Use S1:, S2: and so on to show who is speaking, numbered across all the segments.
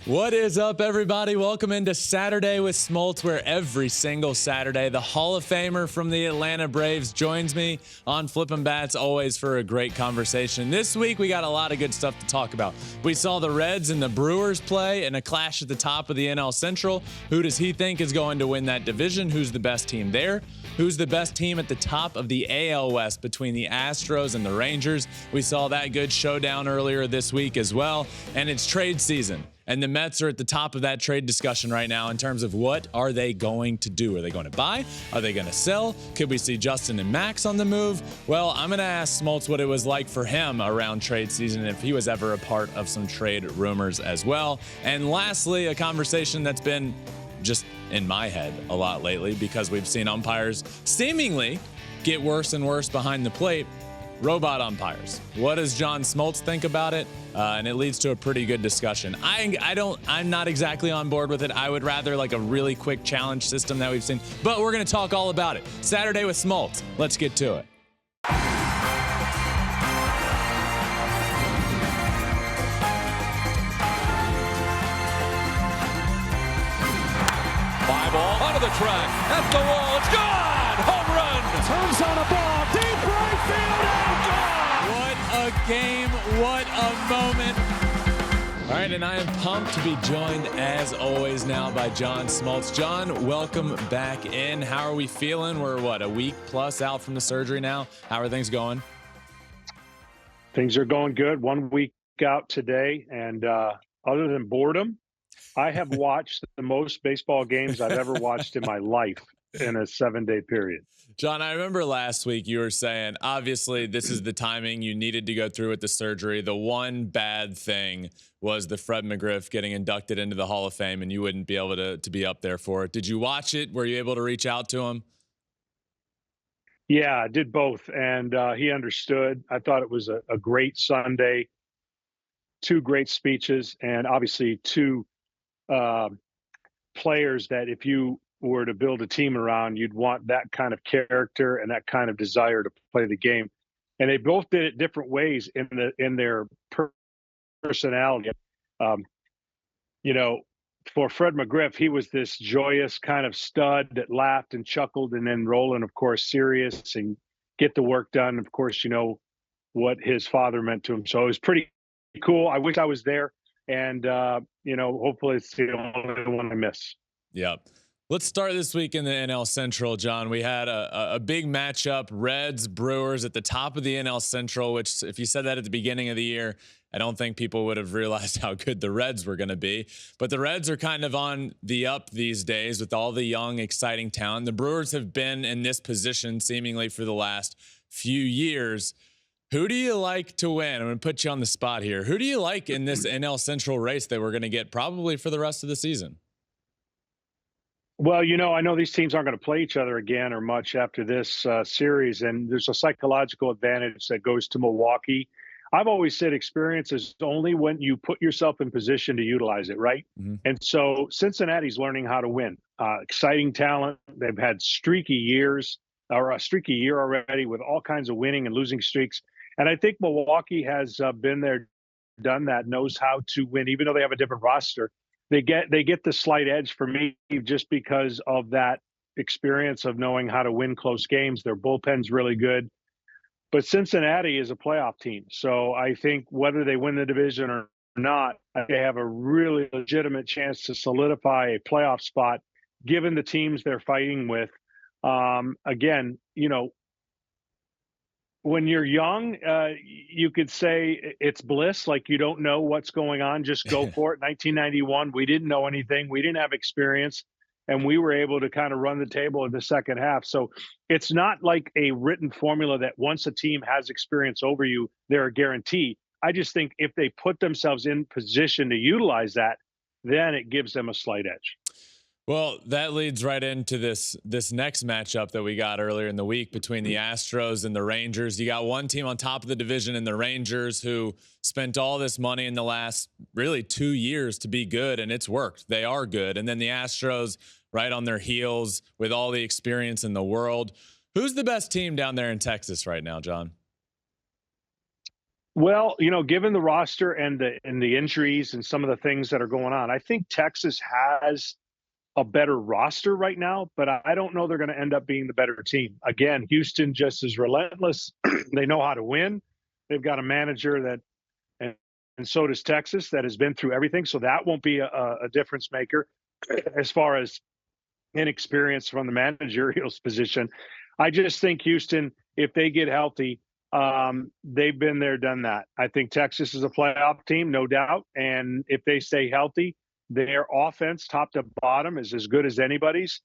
S1: What is up, everybody? Welcome into Saturday with Smoltz, where every single Saturday, the Hall of Famer from the Atlanta Braves joins me on Flippin Bats, always for a great conversation. This week, we got a lot of good stuff to talk about. We saw the Reds and the Brewers play in a clash at the top of the NL Central. Who does he think is going to win that division? Who's the best team there? Who's the best team at the top of the AL West between the Astros and the Rangers? We saw that good showdown earlier this week as well. And it's trade season. And the Mets are at the top of that trade discussion right now in terms of what are they going to do? Are they going to buy? Are they going to sell? Could we see Justin and Max on the move? Well, I'm going to ask Smoltz what it was like for him around trade season and if he was ever a part of some trade rumors as well. And lastly, a conversation that's been just in my head a lot lately because we've seen umpires seemingly get worse and worse behind the plate. Robot umpires. What does John Smoltz think about it? And it leads to a pretty good discussion. I'm not exactly on board with it. I would rather like a really quick challenge system that we've seen, but we're going to talk all about it. Saturday with Smoltz. Let's get to it.
S2: 5 ball onto the track, at the wall, it's gone! Home run!
S3: Turns on a ball, deep right field, and gone!
S1: What a game, what a moment. All right, and I am pumped to be joined, as always, now by John Smoltz. John, welcome back in. How are we feeling? We're, a week plus out from the surgery now? How are things going?
S4: Things are going good. 1 week out today, and other than boredom, I have watched the most baseball games I've ever watched in my life in a 7-day period.
S1: John, I remember last week you were saying, obviously, this is the timing you needed to go through with the surgery. The one bad thing was the Fred McGriff getting inducted into the Hall of Fame, and you wouldn't be able to be up there for it. Did you watch it? Were you able to reach out to him?
S4: Yeah, I did both, and he understood. I thought it was a great Sunday, 2 great speeches, and obviously 2 players that if you were to build a team around, you'd want that kind of character and that kind of desire to play the game. And they both did it different ways in their personality. For Fred McGriff, he was this joyous kind of stud that laughed and chuckled, and then Roland, of course, serious and get the work done. Of course, you know what his father meant to him. So it was pretty cool. I wish I was there. And, hopefully it's the only one I miss.
S1: Yep. Let's start this week in the NL Central, John. We had a big matchup, Reds, Brewers at the top of the NL Central, which if you said that at the beginning of the year, I don't think people would have realized how good the Reds were going to be. But the Reds are kind of on the up these days with all the young, exciting talent. The Brewers have been in this position seemingly for the last few years. Who do you like to win? I'm going to put you on the spot here. Who do you like in this NL Central race that we're going to get probably for the rest of the season?
S4: Well, I know these teams aren't going to play each other again or much after this series, and there's a psychological advantage that goes to Milwaukee. I've always said experience is only when you put yourself in position to utilize it, right? Mm-hmm. And so Cincinnati's learning how to win. Exciting talent. They've had streaky years, or a streaky year already with all kinds of winning and losing streaks. And I think Milwaukee has been there, done that, knows how to win, even though they have a different roster. They get the slight edge for me just because of that experience of knowing how to win close games. Their bullpen's really good. But Cincinnati is a playoff team. So I think whether they win the division or not, they have a really legitimate chance to solidify a playoff spot, given the teams they're fighting with. Again, when you're young, you could say it's bliss, like you don't know what's going on, just go for it. 1991, we didn't know anything. We didn't have experience, and we were able to kind of run the table in the second half. So it's not like a written formula that once a team has experience over you, they're a guarantee. I just think if they put themselves in position to utilize that, then it gives them a slight edge.
S1: Well, that leads right into this next matchup that we got earlier in the week between the Astros and the Rangers. You got one team on top of the division in the Rangers who spent all this money in the last really 2 years to be good, and it's worked. They are good. And then the Astros right on their heels with all the experience in the world. Who's the best team down there in Texas right now, John?
S4: Well, given the roster and the injuries and some of the things that are going on, I think Texas has a better roster right now, but I don't know they're going to end up being the better team. Again, Houston just is relentless. They know how to win. They've got a manager that, and so does Texas, that has been through everything. So that won't be a difference maker as far as inexperience from the managerial position. I just think Houston, if they get healthy, they've been there, done that. I think Texas is a playoff team, no doubt. And if they stay healthy, their offense, top to bottom, is as good as anybody's.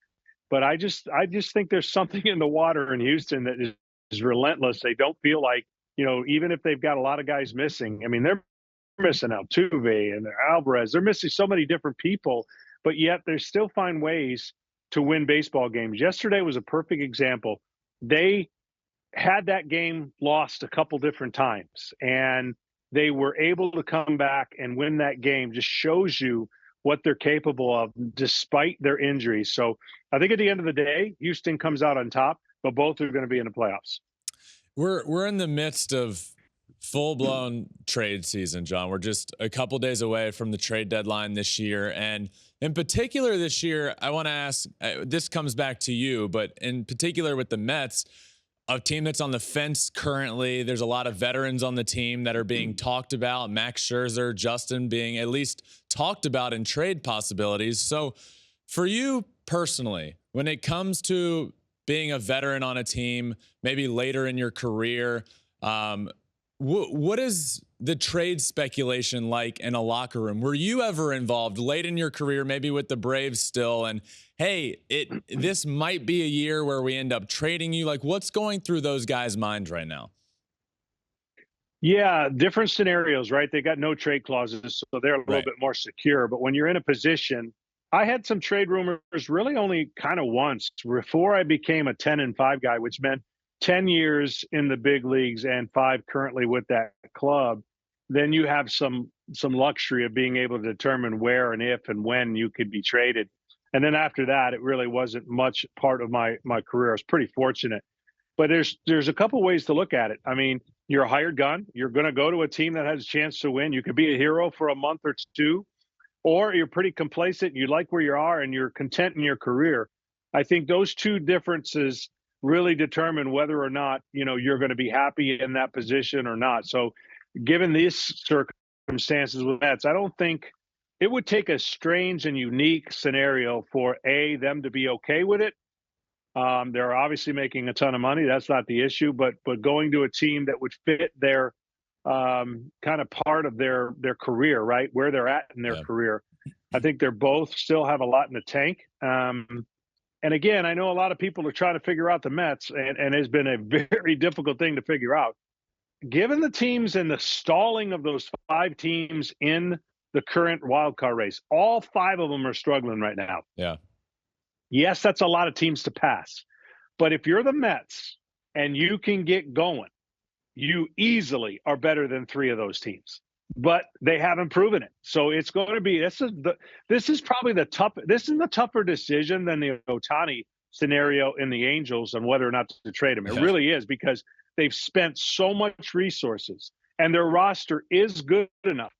S4: But I just think there's something in the water in Houston that is relentless. They don't feel like, even if they've got a lot of guys missing. I mean, they're missing Altuve and Alvarez. They're missing so many different people, but yet they still find ways to win baseball games. Yesterday was a perfect example. They had that game lost a couple different times, and they were able to come back and win that game. Just shows you what they're capable of despite their injuries. So I think at the end of the day, Houston comes out on top, but both are going to be in the playoffs.
S1: We're in the midst of full-blown trade season, John. We're just a couple days away from the trade deadline this year. And in particular this year, I want to ask, this comes back to you, but in particular with the Mets, a team that's on the fence currently. There's a lot of veterans on the team that are being talked about. Max Scherzer, Justin being at least talked about in trade possibilities. So for you personally, when it comes to being a veteran on a team, maybe later in your career, what is the trade speculation like in a locker room? Were you ever involved late in your career, maybe with the Braves still, and hey, this might be a year where we end up trading you? Like, what's going through those guys' minds right now?
S4: Yeah, different scenarios, right? They got no trade clauses, so they're a little bit more secure. But when you're in a position, I had some trade rumors really only kind of once before I became a 10-5 guy, which meant 10 years in the big leagues and 5 currently with that club. Then you have some luxury of being able to determine where and if and when you could be traded. And then after that, it really wasn't much part of my career. I was pretty fortunate. But there's a couple ways to look at it. I mean, you're a hired gun. You're going to go to a team that has a chance to win. You could be a hero for a month or two, or you're pretty complacent. You like where you are and you're content in your career. I think those two differences really determine whether or not, you're going to be happy in that position or not. So given these circumstances with Mets, I don't think it would take a strange and unique scenario for them to be okay with it. They're obviously making a ton of money. That's not the issue, but going to a team that would fit their kind of part of their career, right, where they're at in their career. I think they're both still have a lot in the tank. And again, I know a lot of people are trying to figure out the Mets, and it's been a very difficult thing to figure out. Given the teams and the stalling of those 5 teams in the current wild card race, all 5 of them are struggling right now.
S1: Yeah.
S4: Yes, that's a lot of teams to pass. But if you're the Mets and you can get going, you easily are better than 3 of those teams. But they haven't proven it. So it's going to be this is probably the tougher decision than the Ohtani scenario in the Angels on whether or not to trade him. It really is, because they've spent so much resources and their roster is good enough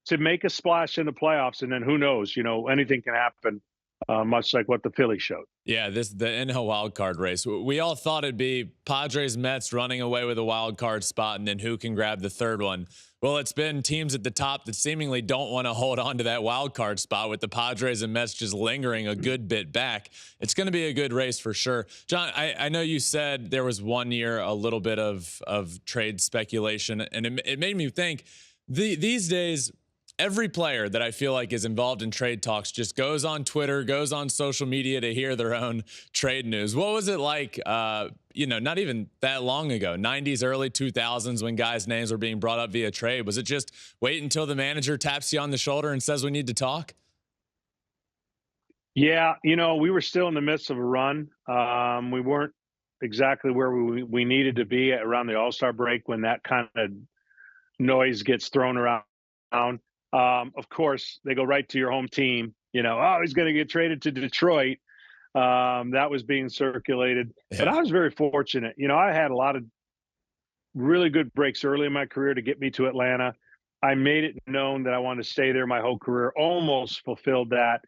S4: to make a splash in the playoffs. And then who knows, anything can happen. Much like what the Phillies showed.
S1: Yeah, the NL wild card race. We all thought it'd be Padres, Mets running away with a wild card spot, and then who can grab the third one. Well, it's been teams at the top that seemingly don't want to hold on to that wild card spot, with the Padres and Mets just lingering a good bit back. It's going to be a good race for sure. John, I know you said there was one year a little bit of trade speculation, and it made me think these days, every player that I feel like is involved in trade talks just goes on Twitter, goes on social media to hear their own trade news. What was it like, not even that long ago, 90s, early 2000s, when guys' names were being brought up via trade? Was it just wait until the manager taps you on the shoulder and says we need to talk?
S4: Yeah, we were still in the midst of a run. We weren't exactly where we needed to be around the All-Star break when that kind of noise gets thrown around. Of course, they go right to your home team. He's going to get traded to Detroit. That was being circulated. Yeah. But I was very fortunate. I had a lot of really good breaks early in my career to get me to Atlanta. I made it known that I wanted to stay there my whole career, almost fulfilled that,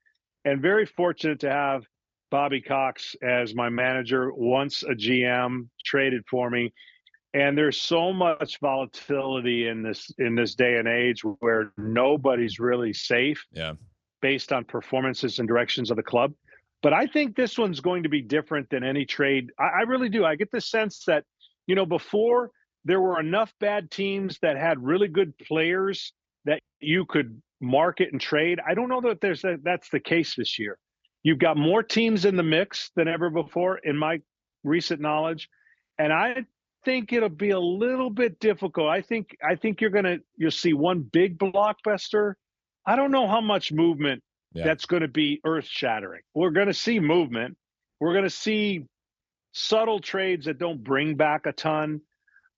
S4: and very fortunate to have Bobby Cox as my manager, once a GM, traded for me. And there's so much volatility in this day and age where nobody's really safe based on performances and directions of the club. But I think this one's going to be different than any trade. I really do. I get the sense that, before there were enough bad teams that had really good players that you could market and trade. I don't know that that's the case this year. You've got more teams in the mix than ever before, in my recent knowledge. And I think it'll be a little bit difficult. I think you'll see one big blockbuster. I don't know how much movement that's going to be earth-shattering. We're going to see movement. We're going to see subtle trades that don't bring back a ton.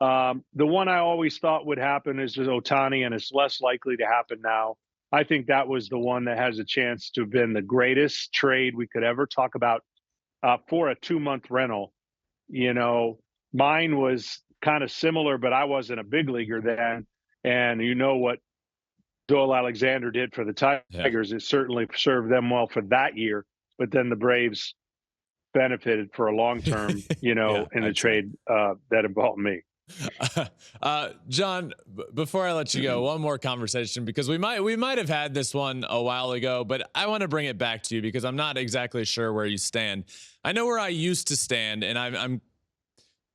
S4: The one I always thought would happen is Ohtani, and it's less likely to happen now. I think that was the one that has a chance to have been the greatest trade we could ever talk about for a 2-month rental. Mine was kind of similar, but I wasn't a big leaguer then. And what Doyle Alexander did for the Tigers, it certainly served them well for that year. But then the Braves benefited for a long term, in the trade that involved me.
S1: John, before I let you go, one more conversation, because we might have had this one a while ago, but I want to bring it back to you because I'm not exactly sure where you stand. I know where I used to stand, and I'm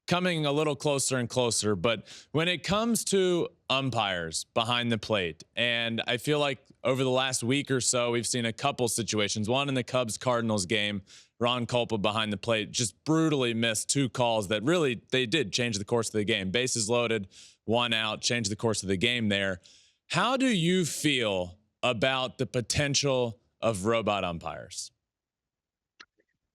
S1: coming a little closer and closer, but when it comes to umpires behind the plate, and I feel like over the last week or so, we've seen a couple situations. One in the Cubs-Cardinals game, Ron Culpa behind the plate just brutally missed 2 calls that really, they did change the course of the game. Bases loaded, 1 out, changed the course of the game there. How do you feel about the potential of robot umpires?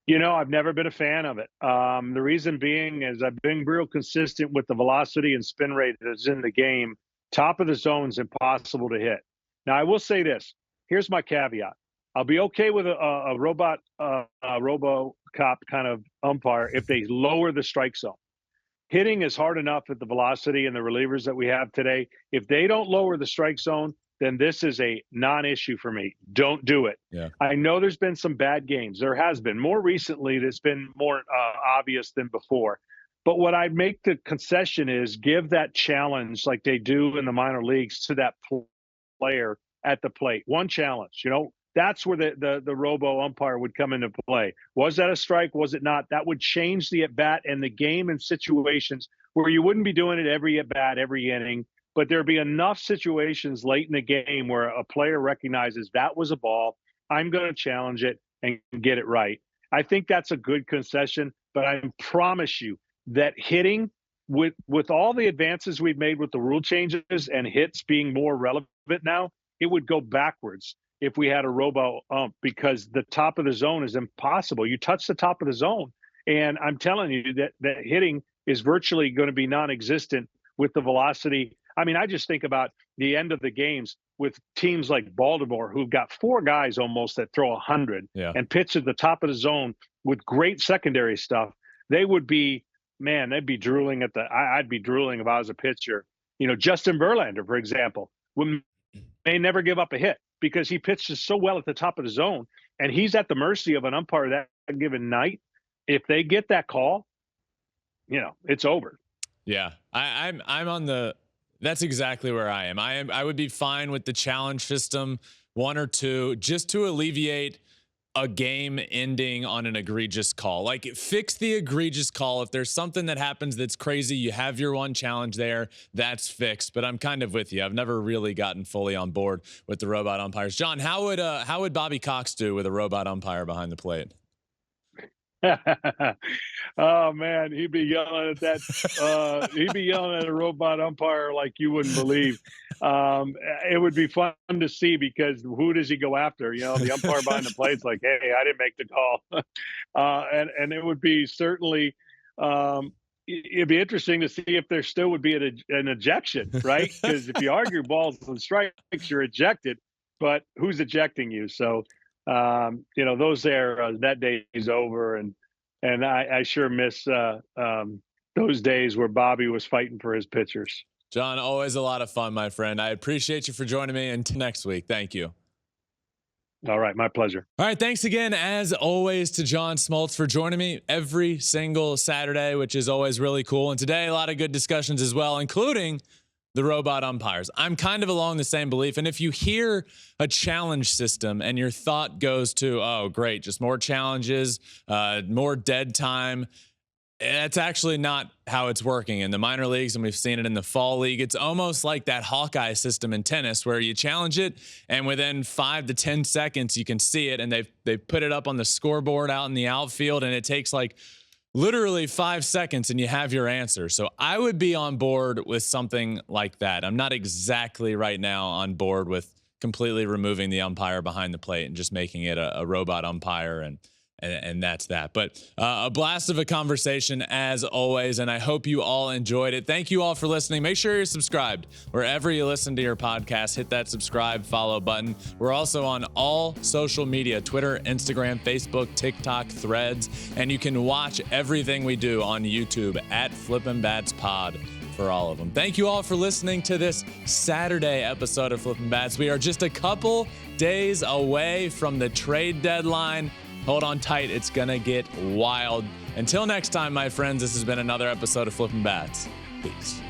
S4: I've never been a fan of it. The reason being is I've been real consistent with the velocity and spin rate that's in the game. Top of the zone is impossible to hit. Now, I will say this. Here's my caveat. I'll be okay with a robot, RoboCop kind of umpire if they lower the strike zone. Hitting is hard enough at the velocity and the relievers that we have today. If they don't lower the strike zone, then this is a non-issue for me. Don't do it.
S1: Yeah.
S4: I know there's been some bad games. There has been. More recently, it's been more obvious than before. But what I'd make the concession is give that challenge like they do in the minor leagues to that player at the plate. One challenge, that's where the robo umpire would come into play. Was that a strike? Was it not? That would change the at-bat and the game in situations where you wouldn't be doing it every at-bat, every inning. But there'd be enough situations late in the game where a player recognizes that was a ball. I'm going to challenge it and get it right. I think that's a good concession, but I promise you that hitting with all the advances we've made with the rule changes and hits being more relevant now, it would go backwards if we had a robo ump, because the top of the zone is impossible. You touch the top of the zone, and I'm telling you that hitting is virtually going to be non-existent with the velocity. I mean, I just think about the end of the games with teams like Baltimore, who've got 4 guys almost that throw 100 and pitch at the top of the zone with great secondary stuff. They would be, they'd be drooling I'd be drooling if I was a pitcher. Justin Verlander, for example, may never give up a hit because he pitches so well at the top of the zone, and he's at the mercy of an umpire that given night. If they get that call, it's over.
S1: Yeah, I'm on the. That's exactly where I am. I would be fine with the challenge system, 1 or 2, just to alleviate a game ending on an egregious call. Like, fix the egregious call. If there's something that happens that's crazy, you have your one challenge there, that's fixed. But I'm kind of with you. I've never really gotten fully on board with the robot umpires. John, how would Bobby Cox do with a robot umpire behind the plate?
S4: Oh man, he'd be yelling at that. He'd be yelling at a robot umpire like you wouldn't believe. It would be fun to see, because who does he go after? The umpire behind the plate's like, "Hey, I didn't make the call," and it would be certainly. It'd be interesting to see if there still would be an ejection, right? Because if you argue balls and strikes, you're ejected, but who's ejecting you? So. Those there, that day is over, and I sure miss those days where Bobby was fighting for his pitchers.
S1: John, always a lot of fun, my friend. I appreciate you for joining me. Until next week, thank you.
S4: All right, my pleasure.
S1: All right, thanks again, as always, to John Smoltz for joining me every single Saturday, which is always really cool. And today, a lot of good discussions as well, including the robot umpires. I'm kind of along the same belief. And if you hear a challenge system and your thought goes to, oh, great, just more challenges, more dead time, that's actually not how it's working in the minor leagues, and we've seen it in the fall league. It's almost like that Hawkeye system in tennis where you challenge it, and within 5 to 10 seconds, you can see it, and they've put it up on the scoreboard out in the outfield, and it takes like literally 5 seconds, and you have your answer. So I would be on board with something like that. I'm not exactly right now on board with completely removing the umpire behind the plate and just making it a robot umpire, and that's that. But a blast of a conversation as always, and I hope you all enjoyed it. Thank you all for listening. Make sure you're subscribed wherever you listen to your podcast. Hit that subscribe, follow button. We're also on all social media: Twitter, Instagram, Facebook, TikTok, Threads, and you can watch everything we do on YouTube at Flippin Bats Pod for all of them. Thank you all for listening to this Saturday episode of Flippin Bats. We are just a couple days away from the trade deadline. Hold on tight. It's going to get wild. Until next time, my friends, this has been another episode of Flippin' Bats. Peace.